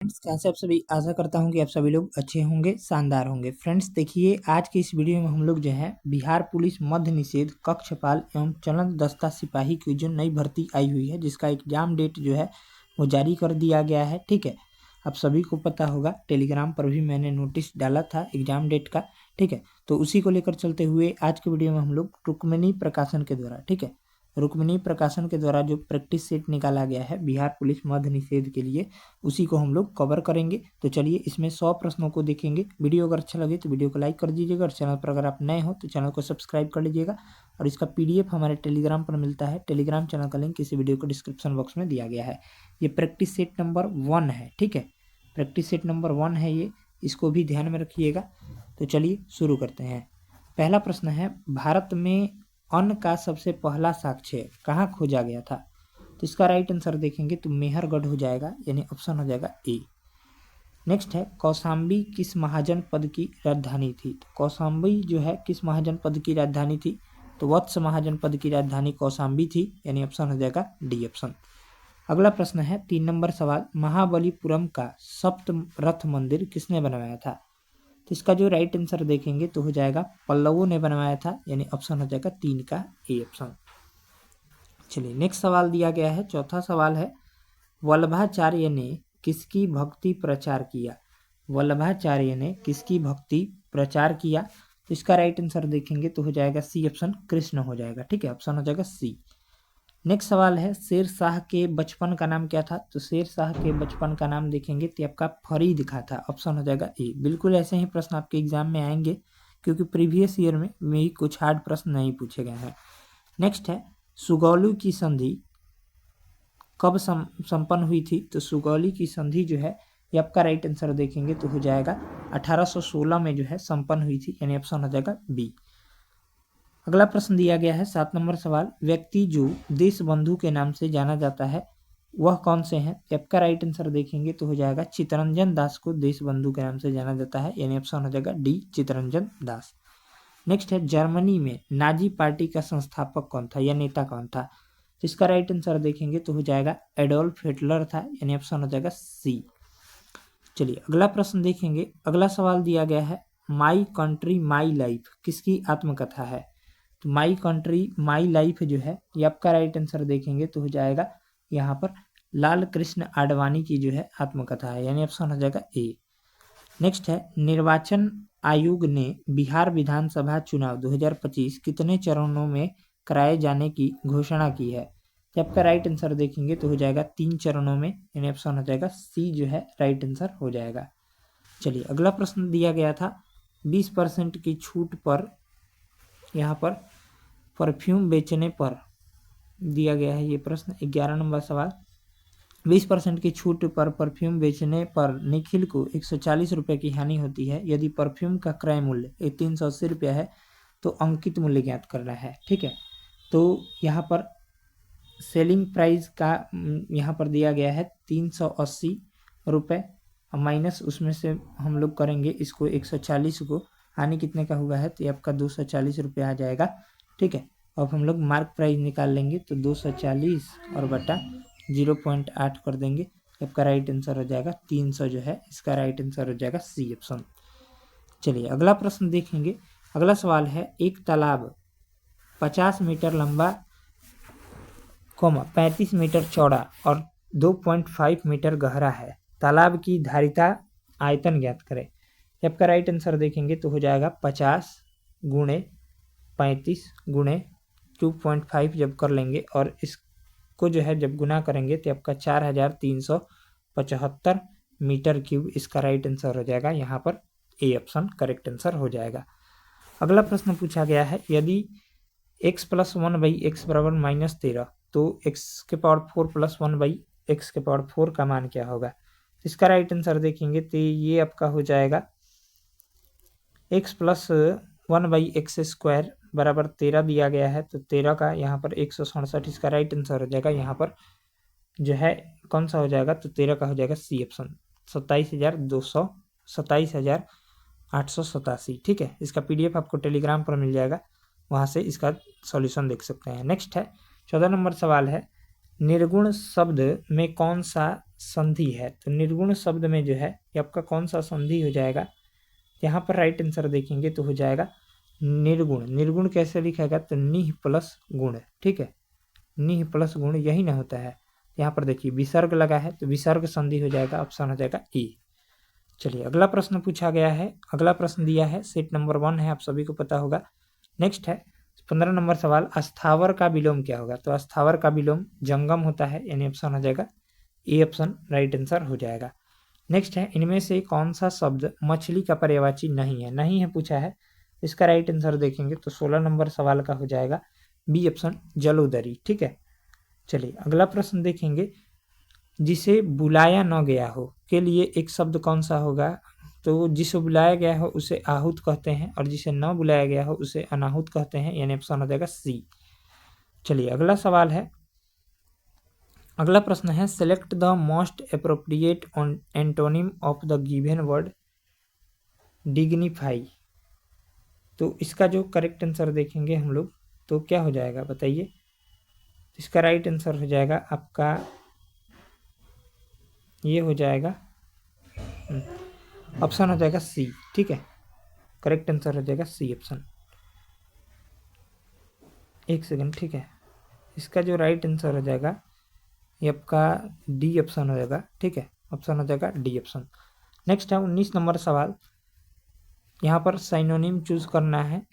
Friends, कैसे आप सभी। आशा करता हूं कि आप सभी लोग अच्छे होंगे, शानदार होंगे। फ्रेंड्स देखिए, आज की इस वीडियो में हम लोग जो है बिहार पुलिस मद्य निषेध कक्षपाल एवं चलन दस्ता सिपाही की जो नई भर्ती आई हुई है, जिसका एग्जाम डेट जो है वो जारी कर दिया गया है। ठीक है, आप सभी को पता होगा, टेलीग्राम पर भी मैंने नोटिस डाला था एग्जाम डेट का। ठीक है, तो उसी को लेकर चलते हुए आज के वीडियो में हम लोग रुक्मिणी प्रकाशन के द्वारा, ठीक है, रुक्मिणी प्रकाशन के द्वारा जो प्रैक्टिस सेट निकाला गया है बिहार पुलिस मद्य निषेध के लिए, उसी को हम लोग कवर करेंगे। तो चलिए इसमें 100 प्रश्नों को देखेंगे। वीडियो अगर अच्छा लगे तो वीडियो को लाइक कर दीजिएगा, और चैनल पर अगर आप नए हो तो चैनल को सब्सक्राइब कर लीजिएगा। और इसका पीडीएफ हमारे टेलीग्राम पर मिलता है। टेलीग्राम चैनल का लिंक इसी वीडियो को डिस्क्रिप्शन बॉक्स में दिया गया है। ये प्रैक्टिस सेट नंबर 1 है। ठीक है, प्रैक्टिस सेट नंबर 1 है ये, इसको भी ध्यान में रखिएगा। तो चलिए शुरू करते हैं। पहला प्रश्न है, भारत में अन्न का सबसे पहला साक्ष्य कहाँ खोजा गया था? तो इसका राइट आंसर देखेंगे तो मेहरगढ़ हो जाएगा, यानी ऑप्शन हो जाएगा ए। नेक्स्ट है, कौशाम्बी किस महाजनपद की राजधानी थी? तो कौशाम्बी जो है किस महाजनपद की राजधानी थी? तो वत्स महाजनपद की राजधानी कौशाम्बी थी, यानी ऑप्शन हो जाएगा डी ऑप्शन। अगला प्रश्न है 3 नंबर सवाल, महाबलीपुरम का सप्त रथ मंदिर किसने बनवाया था? तो इसका जो राइट आंसर देखेंगे तो हो जाएगा पल्लवों ने बनवाया था, यानी ऑप्शन हो जाएगा 3 का ए ऑप्शन। चलिए नेक्स्ट सवाल दिया गया है, चौथा सवाल है, वल्लभाचार्य ने किसकी भक्ति प्रचार किया? वल्लभाचार्य ने किसकी भक्ति प्रचार किया? तो इसका राइट आंसर देखेंगे तो हो जाएगा सी ऑप्शन, कृष्ण हो जाएगा। ठीक है, ऑप्शन हो जाएगा सी। नेक्स्ट सवाल है, शेर शाह के बचपन का नाम क्या था? तो शेर शाह के बचपन का नाम देखेंगे तो आपका फरीद खा था, ऑप्शन हो जाएगा ए। बिल्कुल ऐसे ही प्रश्न आपके एग्जाम में आएंगे, क्योंकि प्रीवियस ईयर में भी कुछ हार्ड प्रश्न नहीं पूछे गए हैं। नेक्स्ट है, सुगौली की संधि कब संपन्न हुई थी? तो सुगौली की संधि जो है ये आपका राइट आंसर देखेंगे तो हो जाएगा 1816 में जो है संपन्न हुई थी, यानी ऑप्शन हो जाएगा बी। अगला प्रश्न दिया गया है 7 नंबर सवाल, व्यक्ति जो देश बंधु के नाम से जाना जाता है वह कौन से हैं? आपका राइट आंसर देखेंगे तो हो जाएगा चित्तरंजन दास को देश बंधु के नाम से जाना जाता है, यानी ऑप्शन हो जाएगा डी, चित्तरंजन दास। नेक्स्ट है, जर्मनी में नाजी पार्टी का संस्थापक कौन था या नेता कौन था? तो इसका राइट आंसर देखेंगे तो हो जाएगा एडोल्फ हिटलर था, यानी ऑप्शन हो जाएगा सी। चलिए अगला प्रश्न देखेंगे। अगला सवाल दिया गया है, माई कंट्री माई लाइफ किसकी आत्मकथा है? तो माई कंट्री माई लाइफ जो है ये आपका राइट आंसर देखेंगे तो हो जाएगा यहाँ पर लाल कृष्ण आडवाणी की जो है आत्मकथा है, यानी ऑप्शन हो जाएगा ए। नेक्स्ट है, निर्वाचन आयोग ने बिहार विधानसभा चुनाव 2025 कितने चरणों में कराए जाने की घोषणा की है? जब आपका राइट आंसर देखेंगे तो हो जाएगा 3 चरणों में, यानी ऑप्शन हो जाएगा सी जो है राइट आंसर हो जाएगा। चलिए अगला प्रश्न दिया गया था, 20% की छूट पर, यहाँ पर परफ्यूम बेचने पर दिया गया है ये प्रश्न। 11 नंबर सवाल, 20% की छूट पर परफ्यूम बेचने पर निखिल को 140 रुपये की हानि होती है। यदि परफ्यूम का क्रय मूल्य 380 रुपया है तो अंकित मूल्य ज्ञात करना है। ठीक है, तो यहाँ पर सेलिंग प्राइस का यहाँ पर दिया गया है 380 रुपये, माइनस उसमें से हम लोग करेंगे इसको 140 को, हानि कितने का हुआ है? तो ये आपका 240 रुपये आ जाएगा। ठीक है, अब हम लोग मार्क प्राइस निकाल लेंगे तो 240 और बटा 0.8 कर देंगे, आपका राइट आंसर हो जाएगा 300 जो है इसका राइट आंसर हो जाएगा सी ऑप्शन। चलिए अगला प्रश्न देखेंगे। अगला सवाल है, एक तालाब 50 मीटर लंबा, 35 मीटर चौड़ा और 2.5 मीटर गहरा है। तालाब की धारिता आयतन ज्ञात करें। आपका राइट आंसर देखेंगे तो हो जाएगा 50 गुणे 35 गुणे 2.5 जब कर लेंगे और इसको जो है जब गुना करेंगे तो आपका 4375 मीटर क्यूब इसका राइट आंसर हो जाएगा। यहाँ पर ए ऑप्शन करेक्ट आंसर हो जाएगा। अगला प्रश्न पूछा गया है, यदि x + 1/x बराबर -13 तो x के पावर 4 + 1/x के पावर 4 का मान क्या होगा? इसका राइट आंसर देखेंगे तो ये आपका हो जाएगा x + 1/x² बराबर 13 दिया गया है, तो 13 का यहाँ पर 167 इसका राइट आंसर हो जाएगा। यहाँ पर जो है कौन सा हो जाएगा? तो 13 का हो जाएगा सी ऑप्शन, 27,887। ठीक है, इसका पीडीएफ आपको टेलीग्राम पर मिल जाएगा, वहाँ से इसका सॉल्यूशन देख सकते हैं। नेक्स्ट है 14 नंबर सवाल है, निर्गुण शब्द में कौन सा संधि है, तो निर्गुण शब्द में जो है ये आपका कौन सा संधि हो जाएगा, यहाँ पर राइट आंसर देखेंगे तो हो जाएगा निर्गुण। निर्गुण कैसे लिखेगा, तो निह प्लस गुण, ठीक है, निह प्लस गुण यही ना होता है। यहाँ पर देखिए विसर्ग लगा है तो विसर्ग संधि हो जाएगा, ऑप्शन हो जाएगा ए। चलिए अगला प्रश्न पूछा गया है, अगला प्रश्न दिया है, सेट नंबर 1 है, आप सभी को पता होगा। नेक्स्ट है 15 नंबर सवाल, अस्थावर का विलोम क्या होगा, तो अस्थावर का विलोम जंगम होता है, यानी ऑप्शन हो जाएगा ए, ऑप्शन राइट आंसर हो जाएगा। नेक्स्ट है, इनमें से कौन सा शब्द मछली का पर्यायवाची नहीं है, नहीं है पूछा है, इसका राइट आंसर देखेंगे तो 16 नंबर सवाल का हो जाएगा बी, ऑप्शन जलोदरी, ठीक है। चलिए अगला प्रश्न देखेंगे, जिसे बुलाया न गया हो के लिए एक शब्द कौन सा होगा, तो जिसे बुलाया गया हो उसे आहूत कहते हैं और जिसे न बुलाया गया हो उसे अनाहूत कहते हैं, यानी ऑप्शन हो जाएगा सी। चलिए अगला सवाल है, अगला प्रश्न है, select the most appropriate antonym of the given word dignify. तो इसका जो करेक्ट आंसर देखेंगे हम लोग तो क्या हो जाएगा बताइए, इसका राइट आंसर हो जाएगा आपका ये हो जाएगा ऑप्शन हो जाएगा सी, ठीक है, करेक्ट आंसर हो जाएगा सी ऑप्शन। एक सेकंड, ठीक है, इसका जो राइट आंसर हो जाएगा ये आपका डी ऑप्शन हो जाएगा, ठीक है, ऑप्शन हो जाएगा डी ऑप्शन। नेक्स्ट है 19 नंबर सवाल, यहाँ पर साइनोनिम चूज करना है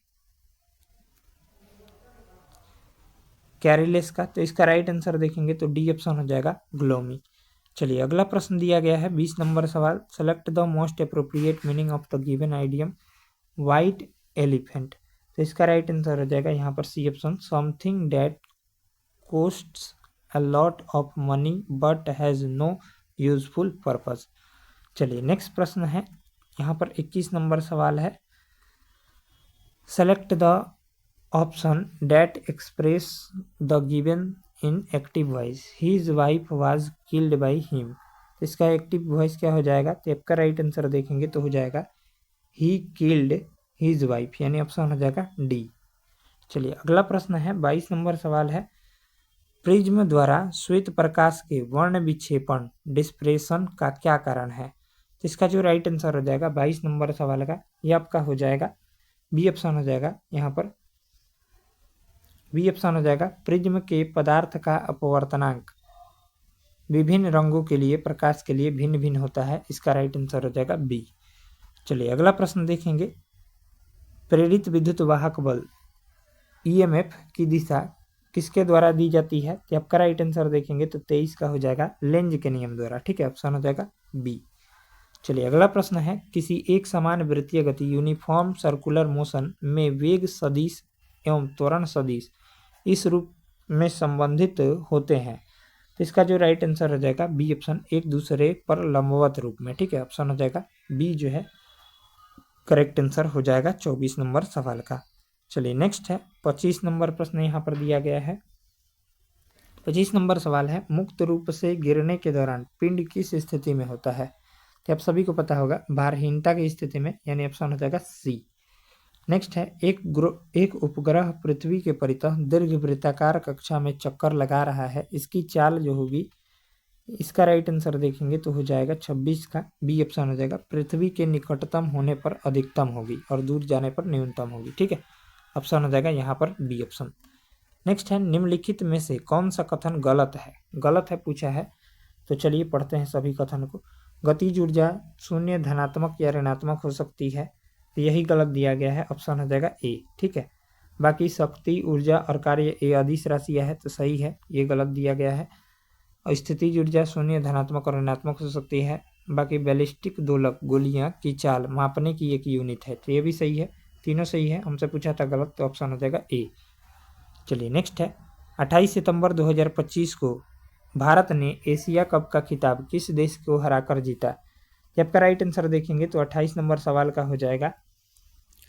कैरीलेस का, तो इसका राइट आंसर देखेंगे तो डी ऑप्शन हो जाएगा ग्लोमी। चलिए अगला प्रश्न दिया गया है 20 नंबर सवाल, select the most appropriate meaning of the given idiom white elephant. तो इसका राइट आंसर हो जाएगा यहाँ पर C option, something that costs a lot of money but has no useful purpose. चलिए नेक्स्ट प्रश्न है, यहाँ पर 21 नंबर सवाल है, select the option that express the given in active voice, his wife was killed by him. इसका active voice क्या हो जाएगा, तो आपका राइट आंसर देखेंगे तो हो जाएगा ही किल्ड हिज वाइफ, यानी ऑप्शन हो जाएगा डी। चलिए अगला प्रश्न है 22 नंबर सवाल है, प्रिज्म द्वारा श्वेत प्रकाश के वर्ण विक्षेपण डिस्प्रेशन का क्या कारण है। तो इसका जो राइट आंसर हो जाएगा 22 नंबर सवाल का ये आपका हो जाएगा बी ऑप्शन हो जाएगा, यहाँ पर बी ऑप्शन हो जाएगा, प्रिज्म के पदार्थ का अपवर्तनांक विभिन्न रंगों के लिए प्रकाश के लिए भिन्न भिन्न होता है, इसका राइट आंसर हो जाएगा बी। चलिए अगला प्रश्न देखेंगे, प्रेरित विद्युत वाहक बल ईएमएफ की दिशा किसके द्वारा दी जाती है, तो आपका राइट आंसर देखेंगे तो 23 का हो जाएगा लेंज के नियम द्वारा, ठीक है, ऑप्शन हो जाएगा बी। चलिए अगला प्रश्न है, किसी एक समान वृत्तीय गति यूनिफॉर्म सर्कुलर मोशन में वेग सदिश एवं त्वरण सदिश इस रूप में संबंधित होते हैं, तो इसका जो राइट आंसर हो जाएगा बी ऑप्शन, एक दूसरे पर लंबवत रूप में, ठीक है, ऑप्शन हो जाएगा बी जो है करेक्ट आंसर हो जाएगा 24 नंबर सवाल का। चलिए नेक्स्ट है 25 नंबर प्रश्न यहाँ पर दिया गया है, 25 नंबर सवाल है, मुक्त रूप से गिरने के दौरान पिंड किस स्थिति में होता है, तो आप सभी को पता होगा भारहीनता की स्थिति में, यानी ऑप्शन हो जाएगा सी। नेक्स्ट है, एक उपग्रह पृथ्वी के परितः दीर्घ वृत्ताकार कक्षा में चक्कर लगा रहा है, इसकी चाल जो होगी, इसका राइट आंसर देखेंगे तो हो जाएगा 26 का बी ऑप्शन हो जाएगा, पृथ्वी के निकटतम होने पर अधिकतम होगी और दूर जाने पर न्यूनतम होगी, ठीक है, ऑप्शन हो जाएगा यहाँ पर बी ऑप्शन। नेक्स्ट है, निम्नलिखित में से कौन सा कथन गलत है, गलत है पूछा है, तो चलिए पढ़ते हैं सभी कथन को। गतिज ऊर्जा शून्य धनात्मक या ऋणात्मक हो सकती है, तो यही गलत दिया गया है, ऑप्शन हो जाएगा ए, ठीक है। बाकी शक्ति ऊर्जा और कार्य ए अदिश राशियाँ है तो सही है, ये गलत दिया गया है। और स्थितिज ऊर्जा शून्य धनात्मक और ऋणात्मक हो सकती है, बाकी बैलिस्टिक दोलक गोलियां की चाल मापने की एक यूनिट है, तो ये भी सही है, तीनों सही है, हमसे पूछा था गलत, तो ऑप्शन हो जाएगा ए। चलिए नेक्स्ट है, 28 सितंबर 2025 को भारत ने एशिया कप का खिताब किस देश को हराकर जीता, जब का राइट आंसर देखेंगे तो 28 नंबर सवाल का हो जाएगा,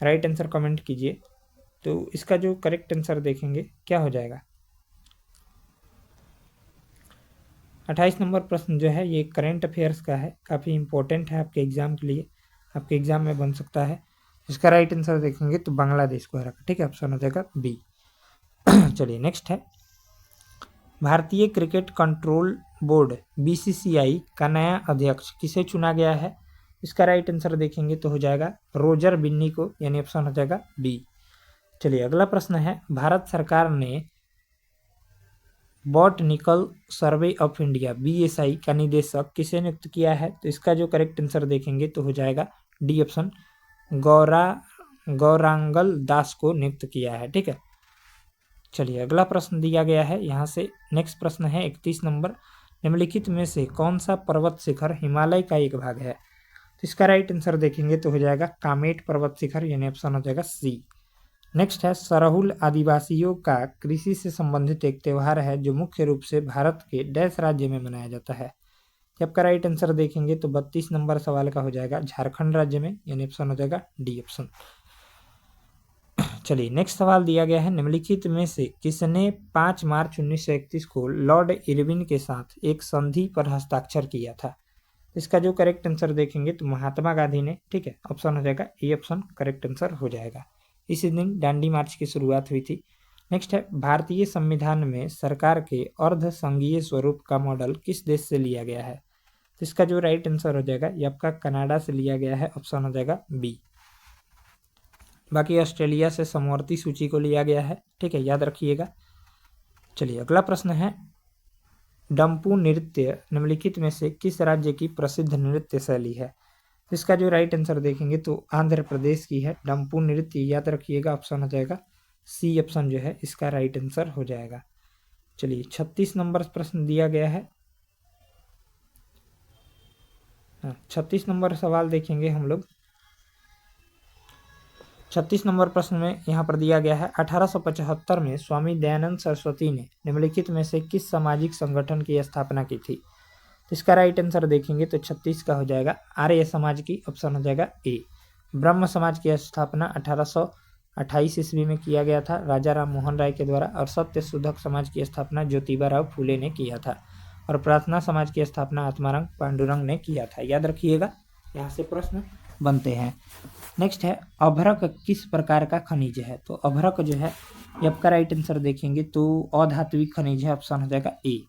राइट आंसर कमेंट कीजिए, तो इसका जो करेक्ट आंसर देखेंगे क्या हो जाएगा। 28 नंबर प्रश्न जो है ये करंट अफेयर्स का है, काफ़ी इंपॉर्टेंट है आपके एग्जाम के लिए, आपके एग्जाम में बन सकता है। इसका राइट आंसर देखेंगे तो बांग्लादेश को हरा, ठीक है, ऑप्शन हो जाएगा बी। चलिए नेक्स्ट है, भारतीय क्रिकेट कंट्रोल बोर्ड बीसीसीआई का नया अध्यक्ष किसे चुना गया है? इसका राइट आंसर देखेंगे तो हो जाएगा रोजर बिन्नी को, यानी ऑप्शन हो जाएगा बी। चलिए अगला प्रश्न है, भारत सरकार ने botanical survey of India BSI का निदेशक किसे नियुक्त किया है? तो इसका जो करेक्ट आंसर देखेंगे तो हो जाएगा डी ऑप्शन, गौरांगल दास को नियुक्त किया है। ठीक है, चलिए अगला प्रश्न दिया गया है यहाँ से। नेक्स्ट प्रश्न है 31 नंबर, निम्नलिखित में से कौन सा पर्वत शिखर हिमालय का एक भाग है? तो इसका राइट आंसर देखेंगे तो हो जाएगा कामेट पर्वत शिखर, यानी ऑप्शन हो जाएगा सी। नेक्स्ट है, सरहुल आदिवासियों का कृषि से संबंधित एक त्यौहार है जो मुख्य रूप से भारत के डैश राज्य में मनाया जाता है। आपका राइट आंसर देखेंगे तो 32 नंबर सवाल का हो जाएगा झारखंड राज्य में, यानी ऑप्शन हो जाएगा डी ऑप्शन। चलिए नेक्स्ट सवाल दिया गया है, निम्नलिखित में से किसने 5 मार्च 1931 को लॉर्ड इरविन के साथ एक संधि पर हस्ताक्षर किया था? इसका जो करेक्ट आंसर देखेंगे तो महात्मा गांधी ने। ठीक है, ऑप्शन हो जाएगा ए ऑप्शन करेक्ट आंसर हो जाएगा। इसी दिन दांडी मार्च की शुरुआत हुई थी। नेक्स्ट है, भारतीय संविधान में सरकार के अर्ध संघीय स्वरूप का मॉडल किस देश से लिया गया है? तो इसका जो राइट आंसर हो जाएगा ये आपका कनाडा से लिया गया है, ऑप्शन हो जाएगा बी। बाकी ऑस्ट्रेलिया से समवर्ती सूची को लिया गया है। ठीक है, याद रखिएगा। चलिए अगला प्रश्न है, डंपू नृत्य निम्नलिखित में से किस राज्य की प्रसिद्ध नृत्य शैली है? इसका जो राइट आंसर देखेंगे तो आंध्र प्रदेश की है डंपू नृत्य, याद रखिएगा, ऑप्शन हो जाएगा सी ऑप्शन जो है इसका राइट आंसर हो जाएगा। चलिए 36 नंबर प्रश्न दिया गया है। 36 नंबर सवाल देखेंगे हम लोग। 36 नंबर प्रश्न में यहाँ पर दिया गया है, 1875 में स्वामी दयानंद सरस्वती ने निम्नलिखित में से किस सामाजिक संगठन की स्थापना की थी? तो इसका राइट आंसर देखेंगे तो 36 का हो जाएगा आर्य समाज की, ऑप्शन हो जाएगा ए। ब्रह्म समाज की स्थापना 1828 ईस्वी में किया गया था राजा राम मोहन राय के द्वारा, और सत्य शोधक समाज की स्थापना ज्योतिबा राव फूले ने किया था, और प्रार्थना समाज की स्थापना आत्माराम पांडुरंग ने किया था। याद रखिएगा, यहाँ से प्रश्न बनते हैं। नेक्स्ट है, अभ्रक किस प्रकार का खनिज है? तो अभ्रक जो है ये आपका राइट आंसर देखेंगे तो अधात्विक खनिज है, ऑप्शन हो जाएगा ए।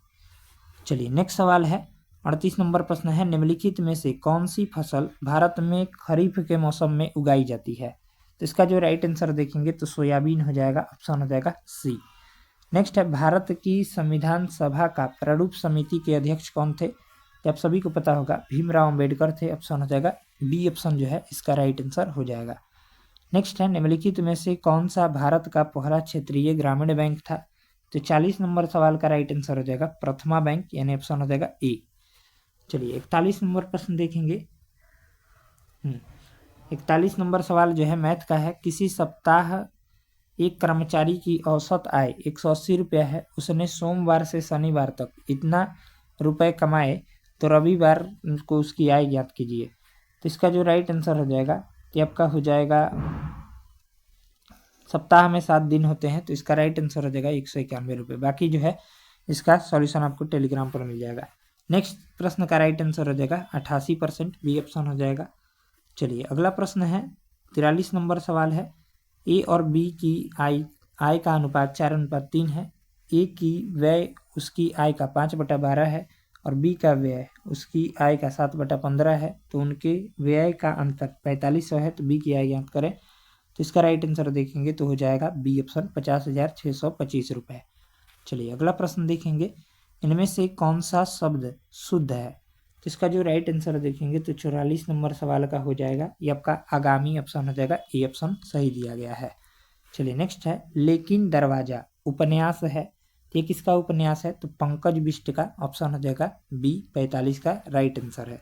चलिए नेक्स्ट सवाल है, 38 नंबर प्रश्न है, निम्नलिखित में से कौन सी फसल भारत में खरीफ के मौसम में उगाई जाती है? तो इसका जो राइट आंसर देखेंगे तो सोयाबीन हो जाएगा, ऑप्शन हो जाएगा सी। नेक्स्ट है, भारत की संविधान सभा का प्रारूप समिति के अध्यक्ष कौन थे? तो आप सभी को पता होगा भीमराव अंबेडकर थे, ऑप्शन हो जाएगा बी ऑप्शन जो है इसका राइट आंसर हो जाएगा। नेक्स्ट है, निम्नलिखित में से कौन सा भारत का पहला क्षेत्रीय ग्रामीण बैंक था? तो 40 नंबर सवाल का राइट आंसर हो जाएगा प्रथमा बैंक, यानी ऑप्शन हो जाएगा ए। चलिए 41 नंबर प्रश्न देखेंगे। 41 नंबर सवाल जो है मैथ का है, किसी सप्ताह एक कर्मचारी की औसत आय 180 रुपया है, उसने सोमवार से शनिवार तक इतना रुपए कमाए तो रविवार को उसकी आय ज्ञात कीजिए। तो इसका जो राइट आंसर हो जाएगा तो आपका हो जाएगा, सप्ताह में 7 दिन होते हैं तो इसका राइट आंसर हो जाएगा 191 रुपये। बाकी जो है इसका सॉल्यूशन आपको टेलीग्राम पर मिल जाएगा। नेक्स्ट प्रश्न का राइट आंसर हो जाएगा 88%, बी ऑप्शन हो जाएगा। चलिए अगला प्रश्न है, 43 नंबर सवाल है, ए और बी की आय का अनुपात 4:3 है। ए की व्यय उसकी आय का 5/12 है और बी का व्यय उसकी आय का 7/15 है, तो उनके व्यय का अंतर 4500 है, तो बी की आय ज्ञात करें। तो इसका राइट आंसर देखेंगे तो हो जाएगा बी ऑप्शन 50,625 रुपये। चलिए अगला प्रश्न देखेंगे, इनमें से कौन सा शब्द शुद्ध है? तो इसका जो राइट आंसर देखेंगे तो 44 नंबर सवाल का हो जाएगा ये आपका आगामी ऑप्शन हो जाएगा, ए ऑप्शन सही दिया गया है। चलिए नेक्स्ट है, लेकिन दरवाजा उपन्यास है, ये किसका उपन्यास है? तो पंकज बिष्ट का, ऑप्शन हो जाएगा बी 45 का राइट आंसर है।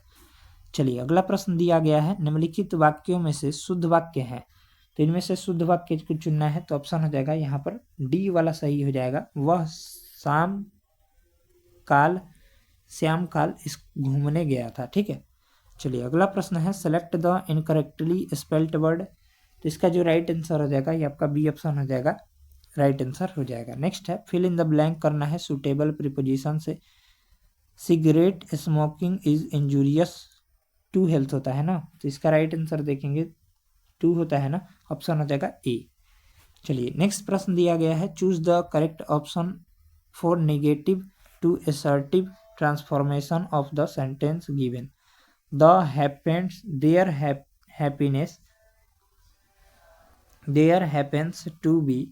चलिए अगला प्रश्न दिया गया है, निम्नलिखित वाक्यों में से शुद्ध वाक्य है, तो इनमें से शुद्ध वाक्य को चुनना है, तो ऑप्शन हो जाएगा यहाँ पर डी वाला सही हो जाएगा, वह श्याम काल इस घूमने गया था। ठीक है, चलिए अगला प्रश्न है, select the incorrectly spelled word, तो इसका जो राइट आंसर हो जाएगा ये आपका बी ऑप्शन हो जाएगा, राइट आंसर हो जाएगा। नेक्स्ट है, फिल इन द ब्लैंक करना है सुटेबल प्रीपोजिशन से। Cigarette smoking is injurious to health होता है ना, तो इसका राइट आंसर देखेंगे 2 होता है ना, ऑप्शन हो जाएगा ए। चलिए नेक्स्ट प्रश्न दिया गया है, choose the correct option for negative to assertive transformation of the sentence given. The happens there happiness there happens to be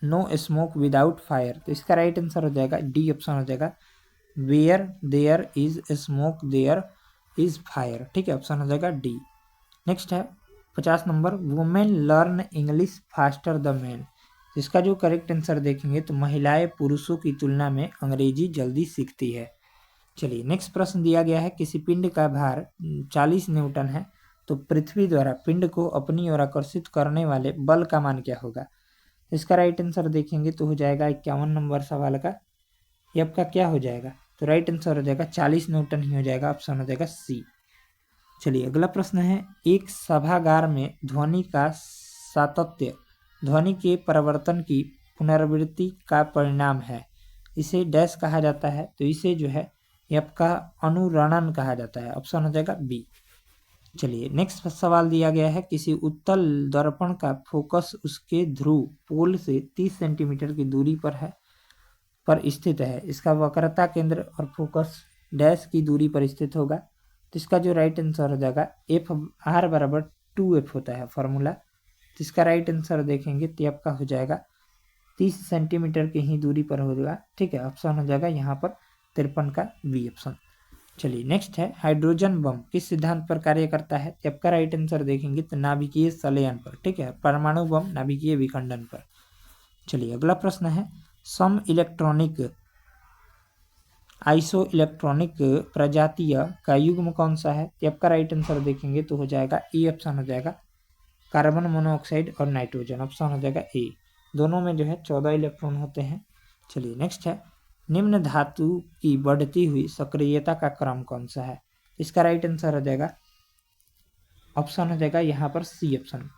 no smoke without fire. तो इसका राइट आंसर हो जाएगा डी ऑप्शन हो जाएगा, where there is smoke there is fire. ठीक है, option हो जाएगा डी। नेक्स्ट है 50 number, women learn English faster the man. इसका जो करेक्ट आंसर देखेंगे तो महिलाएं पुरुषों की तुलना में अंग्रेजी जल्दी सीखती है। चलिए नेक्स्ट प्रश्न दिया गया है, किसी पिंड का भार 40 न्यूटन है तो पृथ्वी द्वारा पिंड को अपनी ओर आकर्षित करने वाले बल का मान क्या होगा। इसका राइट आंसर देखेंगे तो हो जाएगा 51 नंबर सवाल का, ये आपका क्या हो जाएगा, तो राइट आंसर हो जाएगा 40 न्यूटन ही हो जाएगा, ऑप्शन हो जाएगा सी। चलिए अगला प्रश्न है, एक सभागार में ध्वनि का सातत्य ध्वनि के परिवर्तन की पुनरावृत्ति का परिणाम है, इसे डैश कहा जाता है, तो इसे जो है ये आपका अनुरणन कहा जाता है, ऑप्शन हो जाएगा बी। चलिए नेक्स्ट सवाल दिया गया है, किसी उत्तल दर्पण का फोकस उसके ध्रुव पोल से 30 सेंटीमीटर की दूरी पर स्थित है, इसका वक्रता केंद्र और फोकस डैश की दूरी पर स्थित होगा। तो इसका जो राइट आंसर हो जाएगा एफ आर बराबर 2f होता है फॉर्मूला, तो इसका राइट आंसर देखेंगे तो आपका हो जाएगा 30 सेंटीमीटर की ही दूरी पर होगा। ठीक है, ऑप्शन हो जाएगा यहाँ पर 53 का बी ऑप्शन। चलिए नेक्स्ट है, हाइड्रोजन बम किस सिद्धांत पर कार्य करता है, तो आपका राइट आंसर देखेंगे तो नाभिकीय संलयन पर। ठीक है, परमाणु बम नाभिकीय विखंडन पर। चलिए अगला प्रश्न है, सम इलेक्ट्रॉनिक आइसो इलेक्ट्रॉनिक प्रजातीय का युग्म कौन सा है, तो आपका राइट आंसर देखेंगे तो हो जाएगा ए ऑप्शन हो जाएगा, कार्बन मोनोऑक्साइड और नाइट्रोजन, ऑप्शन हो जाएगा ए। दोनों में जो है 14 इलेक्ट्रॉन होते हैं। चलिए नेक्स्ट है, निम्न धातु की बढ़ती हुई सक्रियता का क्रम कौन सा है, इसका राइट आंसर हो जाएगा, ऑप्शन हो जाएगा यहाँ पर सी ऑप्शन,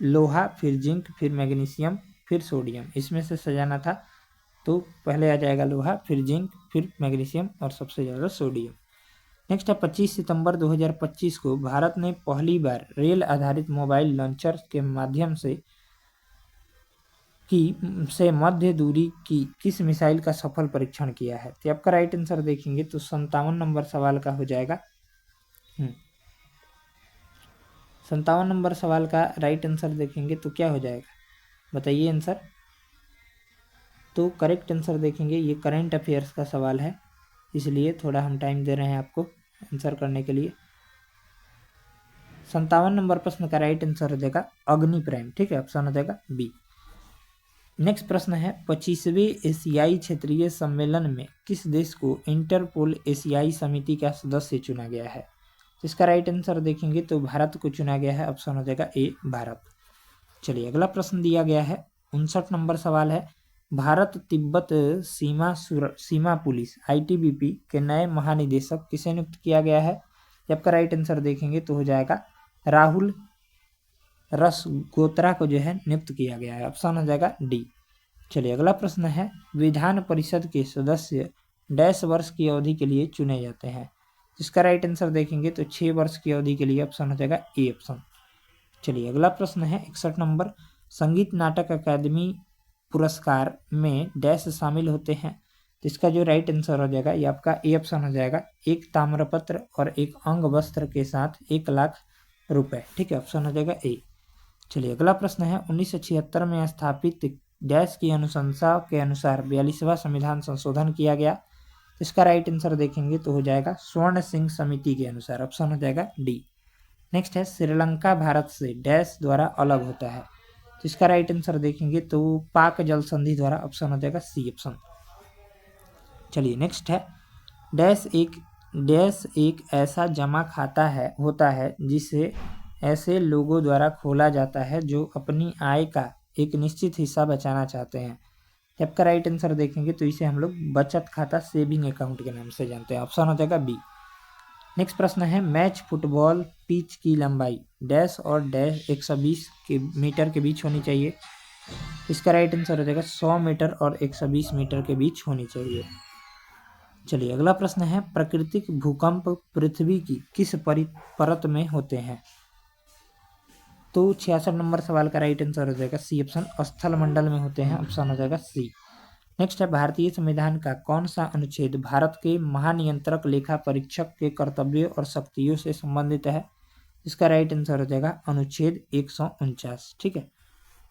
लोहा फिर जिंक फिर मैग्नीशियम फिर सोडियम, इसमें से सजाना था तो पहले आ जाएगा लोहा फिर जिंक फिर मैग्नीशियम और सबसे ज़्यादा सोडियम। नेक्स्ट है 25 सितंबर 2025 को भारत ने पहली बार रेल आधारित मोबाइल लॉन्चर के माध्यम से मध्य दूरी की किस मिसाइल का सफल परीक्षण किया है, तो आपका राइट आंसर देखेंगे तो 57 नंबर सवाल का हो जाएगा। 57 नंबर सवाल का राइट आंसर देखेंगे तो क्या हो जाएगा, बताइए आंसर। तो करेक्ट आंसर देखेंगे, ये करंट अफेयर्स का सवाल है इसलिए थोड़ा हम टाइम दे रहे हैं आपको आंसर करने के लिए। 57 नंबर प्रश्न का राइट आंसर हो जाएगा अग्नि प्राइम। ठीक है, ऑप्शन हो जाएगा बी। नेक्स्ट प्रश्न है, 25वें एशियाई क्षेत्रीय सम्मेलन में किस देश को इंटरपोल एशियाई समिति का सदस्य चुना गया है, इसका राइट आंसर देखेंगे तो भारत को चुना गया है, ऑप्शन हो जाएगा ए भारत। चलिए अगला प्रश्न दिया गया है 59 नंबर सवाल है, भारत तिब्बत सीमा पुलिस ITBP के नए महानिदेशक किसे नियुक्त किया गया है, जब का राइट आंसर देखेंगे तो हो जाएगा राहुल रसगोत्रा को जो है नियुक्त किया गया है, ऑप्शन हो जाएगा डी। चलिए अगला प्रश्न है, विधान परिषद के सदस्य डैश वर्ष की अवधि के लिए चुने जाते हैं, इसका राइट आंसर देखेंगे तो 6 वर्ष की अवधि के लिए, ऑप्शन हो जाएगा ए ऑप्शन। चलिए अगला प्रश्न है 61 नंबर, संगीत नाटक अकादमी पुरस्कार में डैश शामिल होते हैं, तो इसका जो राइट आंसर हो जाएगा ये आपका ए ऑप्शन हो जाएगा, एक ताम्रपत्र और एक अंग वस्त्र के साथ 1 लाख रुपए। ठीक है, ऑप्शन हो जाएगा ए। चलिए अगला प्रश्न है, 1976 में स्थापित डैश की अनुशंसा के अनुसार 42वां संविधान संशोधन किया गया, इसका राइट आंसर देखेंगे तो हो जाएगा स्वर्ण सिंह समिति के अनुसार, ऑप्शन हो जाएगा डी। नेक्स्ट है, श्रीलंका भारत से डैश द्वारा अलग होता है, तो इसका राइट आंसर देखेंगे तो पाक जल संधि द्वारा, ऑप्शन हो जाएगा सी ऑप्शन। चलिए नेक्स्ट है, डैश एक ऐसा जमा खाता होता है जिसे ऐसे लोगों द्वारा खोला जाता है जो अपनी आय का एक निश्चित हिस्सा बचाना चाहते हैं, आपका राइट आंसर देखेंगे तो इसे हम लोग बचत खाता सेविंग अकाउंट के नाम से जानते हैं, ऑप्शन हो जाएगा बी। नेक्स्ट प्रश्न है, मैच फुटबॉल पिच की लंबाई डैश और डैश 120 मीटर के बीच होनी चाहिए, इसका राइट आंसर हो जाएगा 100 मीटर और 120 मीटर के बीच होनी चाहिए। चलिए अगला प्रश्न है, प्राकृतिक भूकंप पृथ्वी की किस परत में होते हैं, तो 66 नंबर सवाल का राइट आंसर हो जाएगा सी ऑप्शन, स्थल मंडल में होते हैं, ऑप्शन हो जाएगा सी। नेक्स्ट है भारतीय संविधान का कौन सा अनुच्छेद भारत के महानियंत्रक लेखा परीक्षक के कर्तव्यों और शक्तियों से संबंधित है? इसका राइट आंसर हो जाएगा अनुच्छेद 149। ठीक है,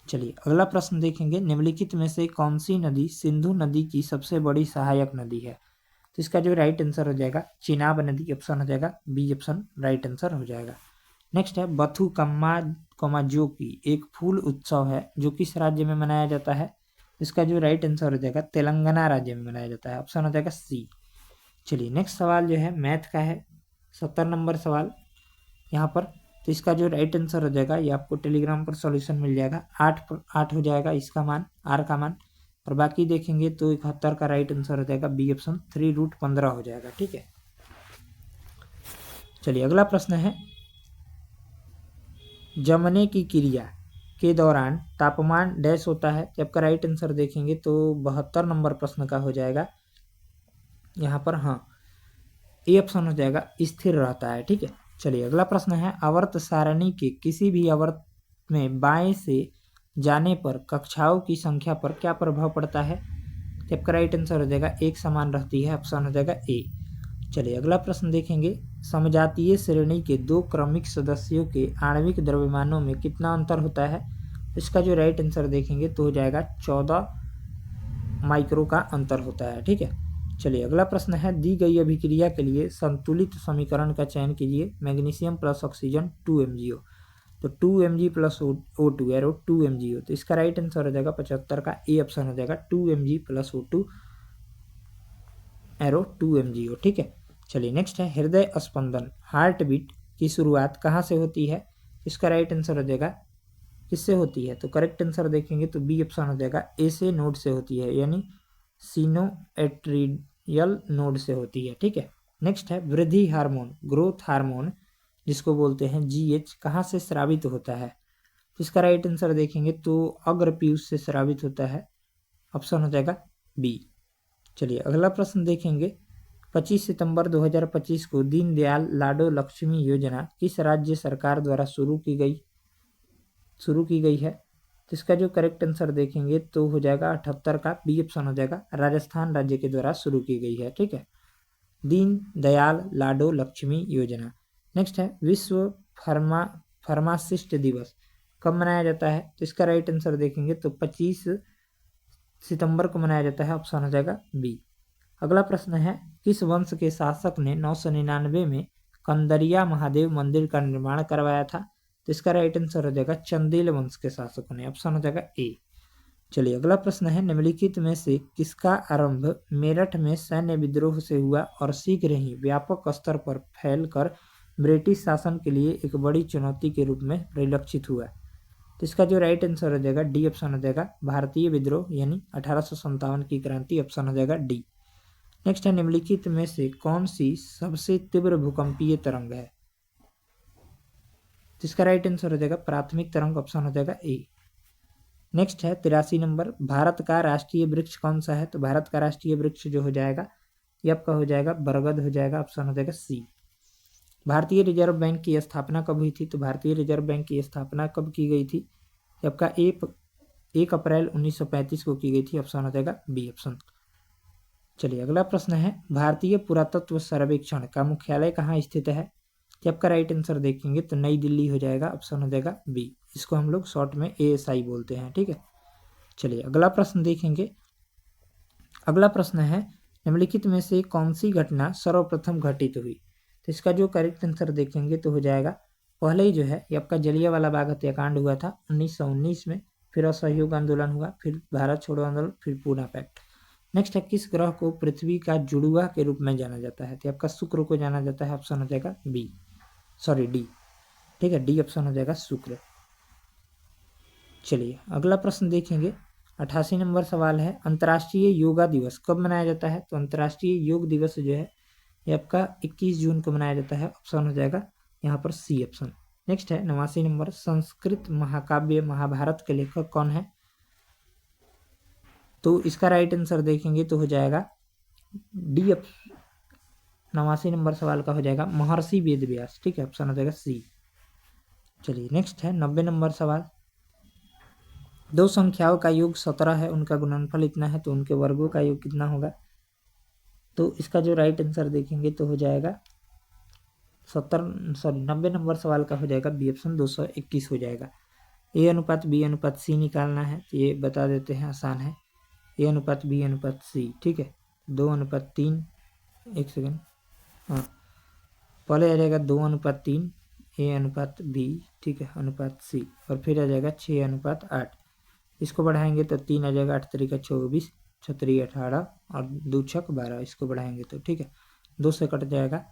चलिए अगला प्रश्न देखेंगे। निम्नलिखित में से कौन सी नदी सिंधु नदी की सबसे बड़ी सहायक नदी है? तो इसका जो राइट आंसर हो जाएगा चिनाब नदी, ऑप्शन हो जाएगा बी ऑप्शन राइट आंसर हो जाएगा। नेक्स्ट है बथुकम्मा जो कि एक फूल उत्सव है जो किस राज्य में मनाया जाता है? इसका जो राइट आंसर हो जाएगा तेलंगाना राज्य में मनाया जाता है, ऑप्शन हो जाएगा सी। चलिए नेक्स्ट सवाल जो है मैथ का है, 70 नंबर सवाल यहाँ पर। तो इसका जो राइट आंसर हो जाएगा ये आपको टेलीग्राम पर सॉल्यूशन मिल जाएगा, 8 हो जाएगा इसका मान, आर का मान। और बाकी देखेंगे तो 71 का राइट आंसर हो जाएगा बी ऑप्शन 3√15 हो जाएगा। ठीक है, चलिए अगला प्रश्न है जमने की क्रिया के दौरान तापमान डैश होता है? जब का राइट आंसर देखेंगे तो 72 नंबर प्रश्न का हो जाएगा यहाँ पर, हाँ ए ऑप्शन हो जाएगा स्थिर रहता है। ठीक है, चलिए अगला प्रश्न है आवर्त सारणी के किसी भी आवर्त में बाएं से जाने पर कक्षाओं की संख्या पर क्या प्रभाव पड़ता है? जब का राइट आंसर हो जाएगा एक समान रहती है, ऑप्शन हो जाएगा ए। चलिए अगला प्रश्न देखेंगे समजातीय श्रेणी के दो क्रमिक सदस्यों के आणविक द्रव्यमानों में कितना अंतर होता है? इसका जो राइट आंसर देखेंगे तो हो जाएगा 14 माइक्रो का अंतर होता है। ठीक है, चलिए अगला प्रश्न है दी गई अभिक्रिया के लिए संतुलित समीकरण का चयन कीजिए। मैग्नीशियम प्लस ऑक्सीजन 2 MgO, तो 2 Mg plus O2 arrow 2 MgO, तो इसका राइट आंसर हो जाएगा 75 का ए ऑप्शन हो जाएगा 2 Mg plus O2 arrow 2 MgO। ठीक है, चलिए नेक्स्ट है हृदय स्पंदन हार्ट बीट की शुरुआत कहाँ से होती है? इसका राइट आंसर हो जाएगा किससे होती है? तो करेक्ट आंसर देखेंगे तो बी ऑप्शन हो जाएगा ए से नोड से होती है, यानी सिनोएट्रियल नोड से होती है। ठीक है, नेक्स्ट है वृद्धि हार्मोन ग्रोथ हार्मोन जिसको बोलते हैं GH कहाँ से स्रावित होता है? इसका राइट आंसर देखेंगे तो अग्रपीयूष से स्रावित होता है, ऑप्शन हो जाएगा बी। चलिए अगला प्रश्न देखेंगे 25 सितंबर 2025 को दीनदयाल लाडो लक्ष्मी योजना किस राज्य सरकार द्वारा शुरू की गई है? तो इसका जो करेक्ट आंसर देखेंगे तो हो जाएगा 78 का बी ऑप्शन हो जाएगा राजस्थान राज्य के द्वारा शुरू की गई है। ठीक है, दीन दयाल लाडो लक्ष्मी योजना। नेक्स्ट है विश्व फार्मासिस्ट दिवस कब मनाया जाता है? तो इसका राइट आंसर देखेंगे तो 25 सितंबर को मनाया जाता है, ऑप्शन हो जाएगा बी। अगला प्रश्न है किस वंश के शासक ने 999 में कंदरिया महादेव मंदिर का निर्माण करवाया था? तो इसका राइट आंसर हो जाएगा चंदेल वंश के शासकों ने, ऑप्शन हो जाएगा ए। चलिए अगला प्रश्न है निम्नलिखित में से किसका आरंभ मेरठ में सैन्य विद्रोह से हुआ और शीघ्र ही व्यापक स्तर पर फैलकर ब्रिटिश शासन के लिए एक बड़ी चुनौती के रूप में परिलक्षित हुआ? तो इसका जो राइट आंसर हो जाएगा डी ऑप्शन हो जाएगा भारतीय विद्रोह, यानी 1857 की क्रांति, ऑप्शन हो जाएगा डी। नेक्स्ट है निम्नलिखित में से कौन सी सबसे तीव्र भूकंपीय तरंग है? इसका राइट आंसर हो जाएगा प्राथमिक तरंग, ऑप्शन हो जाएगा ए। नेक्स्ट है 83 नंबर भारत का राष्ट्रीय वृक्ष कौन सा है? तो भारत का राष्ट्रीय वृक्ष जो हो जाएगा ये आपका हो जाएगा बरगद हो जाएगा, ऑप्शन हो जाएगा सी। भारतीय रिजर्व बैंक की स्थापना कब हुई थी? तो भारतीय रिजर्व बैंक की स्थापना कब की गई थी? आपका 1 अप्रैल 1935 को की गई थी, ऑप्शन हो जाएगा बी ऑप्शन। चलिए अगला प्रश्न है भारतीय पुरातत्व सर्वेक्षण का मुख्यालय कहाँ स्थित है? जब का राइट आंसर देखेंगे तो नई दिल्ली हो जाएगा, ऑप्शन हो जाएगा बी। इसको हम लोग शॉर्ट में ASI बोलते हैं। ठीक है, चलिए अगला प्रश्न देखेंगे। अगला प्रश्न है निम्नलिखित में से कौन सी घटना सर्वप्रथम घटित हुई? तो इसका जो करेक्ट आंसर देखेंगे तो हो जाएगा पहले ही जो है ये आपका जलियांवाला बाग हत्याकांड हुआ था 1919 में, फिर असहयोग आंदोलन हुआ, फिर भारत छोड़ो आंदोलन, फिर पूना पैक्ट। नेक्स्ट है किस ग्रह को पृथ्वी का जुड़वा के रूप में जाना जाता है? तो आपका शुक्र को जाना जाता है, ऑप्शन हो जाएगा डी। ठीक है, डी ऑप्शन हो जाएगा शुक्र। चलिए अगला प्रश्न देखेंगे 88 नंबर सवाल है अंतर्राष्ट्रीय योगा दिवस कब मनाया जाता है? तो अंतर्राष्ट्रीय योग दिवस जो है ये आपका 21 जून को मनाया जाता है, ऑप्शन हो जाएगा यहाँ पर सी ऑप्शन। नेक्स्ट है 89 नंबर संस्कृत महाकाव्य महाभारत के लेखक कौन है? तो इसका राइट आंसर देखेंगे तो हो जाएगा डी। 89 नंबर सवाल का हो जाएगा महर्षि वेदव्यास। ठीक है, ऑप्शन हो जाएगा सी। चलिए नेक्स्ट है 90 नंबर सवाल दो संख्याओं का योग 17 है, उनका गुणनफल इतना है, तो उनके वर्गों का योग कितना होगा? तो इसका जो राइट आंसर देखेंगे तो हो जाएगा 90 नंबर सवाल का हो जाएगा बी ऑप्शन 221 हो जाएगा। ए अनुपात बी अनुपात सी निकालना है, तो ये बता देते हैं, आसान है। ए अनुपात बी अनुपात सी, ठीक है, 2:3, 1 सेकेंड, हाँ, पहले आ जाएगा 2:3 ए अनुपात बी, ठीक है, अनुपात सी, और फिर आ जाएगा 6:8। इसको बढ़ाएंगे तो 3 आ जाएगा, 8 तरीका 24, 6 18 और 2 छक 12। इसको बढ़ाएंगे तो ठीक है, 2 से कट जाएगा,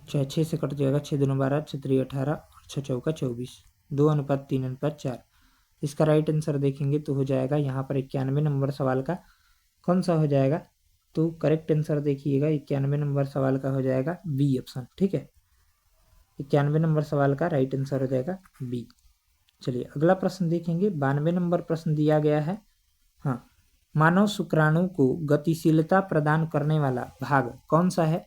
6 से कट जाएगा, 6 दूनी 12, 6 18 और 6 चौका 24, 2:3:4। इसका राइट आंसर देखेंगे तो हो जाएगा यहाँ पर 91 नंबर सवाल का कौन सा हो जाएगा? तो करेक्ट आंसर देखिएगा 91 नंबर सवाल का हो जाएगा बी ऑप्शन, ठीक है, 91 नंबर सवाल का राइट आंसर हो जाएगा बी। चलिए अगला प्रश्न देखेंगे, 92 नंबर प्रश्न दिया गया है। हाँ, मानव शुक्राणु को गतिशीलता प्रदान करने वाला भाग कौन सा है?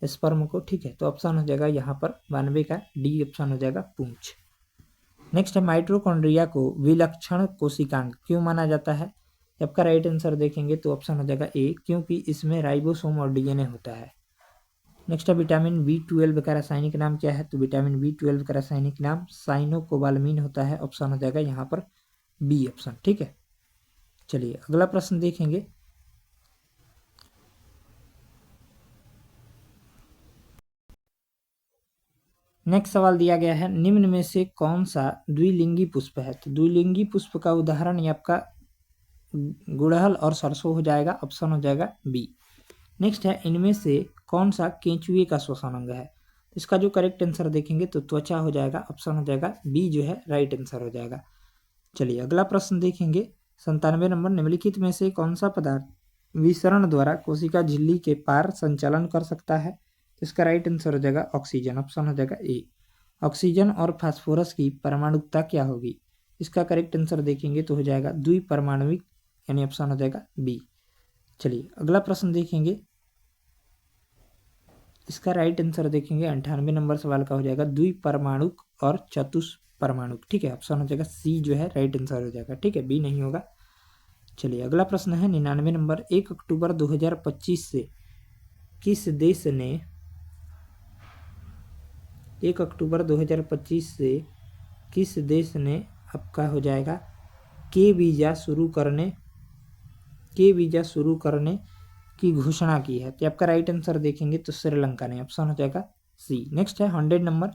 स्पर्म को, ठीक है, तो ऑप्शन हो जाएगा यहाँ पर 92 का डी ऑप्शन हो जाएगा पूंछ। नेक्स्ट है, माइटोकॉन्ड्रिया को विलक्षण कोशिकांग क्यों माना जाता है? आपका राइट आंसर देखेंगे तो ऑप्शन हो जाएगा ए, क्योंकि इसमें राइबोसोम और डीएनए होता है। नेक्स्ट है, विटामिन बी12 का रासायनिक नाम क्या है? तो विटामिन बी12 का रासायनिक नाम साइनोकोबालमिन होता है, ऑप्शन हो जाएगा यहाँ पर बी ऑप्शन, ठीक है। चलिए अगला प्रश्न देखेंगे, नेक्स्ट सवाल दिया गया है, निम्न में से कौन सा द्विलिंगी पुष्प है? तो द्विलिंगी पुष्प का उदाहरण ये आपका गुड़हल और सरसों हो जाएगा, ऑप्शन हो जाएगा बी। नेक्स्ट है, इनमें से कौन सा केंचुए का श्वसन अंग है? इसका जो करेक्ट आंसर देखेंगे तो त्वचा हो जाएगा, ऑप्शन हो जाएगा बी जो है राइट आंसर हो जाएगा। चलिए अगला प्रश्न देखेंगे, 97 नंबर, निम्नलिखित में से कौन सा पदार्थ विसरण द्वारा कोशिका झिल्ली के पार संचालन कर सकता है? इसका राइट आंसर हो जाएगा ऑक्सीजन, ऑप्शन हो जाएगा ए। ऑक्सीजन और फास्फोरस की परमाणुकता क्या होगी? इसका करेक्ट आंसर देखेंगे तो हो जाएगा द्विपरमाणुक, यानी ऑप्शन हो जाएगा बी। चलिए अगला प्रश्न देखेंगे, इसका राइट आंसर देखेंगे 98 नंबर सवाल का हो जाएगा द्विपरमाणुक और चतुष्परमाणुक, ठीक है, ऑप्शन हो जाएगा सी जो है राइट आंसर हो जाएगा, ठीक है, बी नहीं होगा। चलिए अगला प्रश्न है 99 नंबर, 1 अक्टूबर 2025 से किस देश ने 1 अक्टूबर 2025 से किस देश ने आपका हो जाएगा के वीज़ा शुरू करने की घोषणा की है? तो आपका राइट आंसर देखेंगे तो श्रीलंका ने, ऑप्शन हो जाएगा सी। नेक्स्ट है 100 नंबर,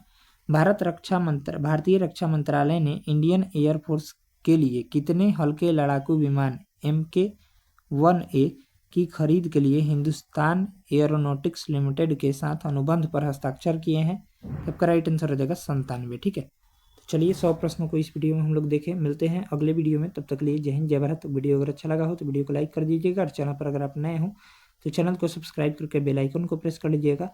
भारतीय रक्षा मंत्रालय ने इंडियन एयरफोर्स के लिए कितने हल्के लड़ाकू विमान MK-1A की खरीद के लिए हिंदुस्तान एयरोनॉटिक्स लिमिटेड के साथ अनुबंध पर हस्ताक्षर किए हैं? आपका राइट आंसर हो जाएगा 97, ठीक है। तो चलिए 100 प्रश्नों को इस वीडियो में हम लोग देखें, मिलते हैं अगले वीडियो में, तब तक के लिए जय हिंद जय भारत। वीडियो अगर अच्छा लगा हो तो वीडियो को लाइक कर दीजिएगा, और चैनल पर अगर आप नए हो तो चैनल को सब्सक्राइब करके बेल आइकन को प्रेस कर लीजिएगा।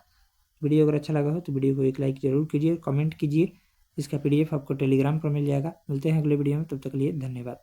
वीडियो अगर अच्छा लगा हो तो वीडियो को एक लाइक जरूर कीजिए, कमेंट कीजिए। इसका PDF आपको टेलीग्राम पर मिल जाएगा। मिलते हैं अगले वीडियो में, तब तक के लिए धन्यवाद।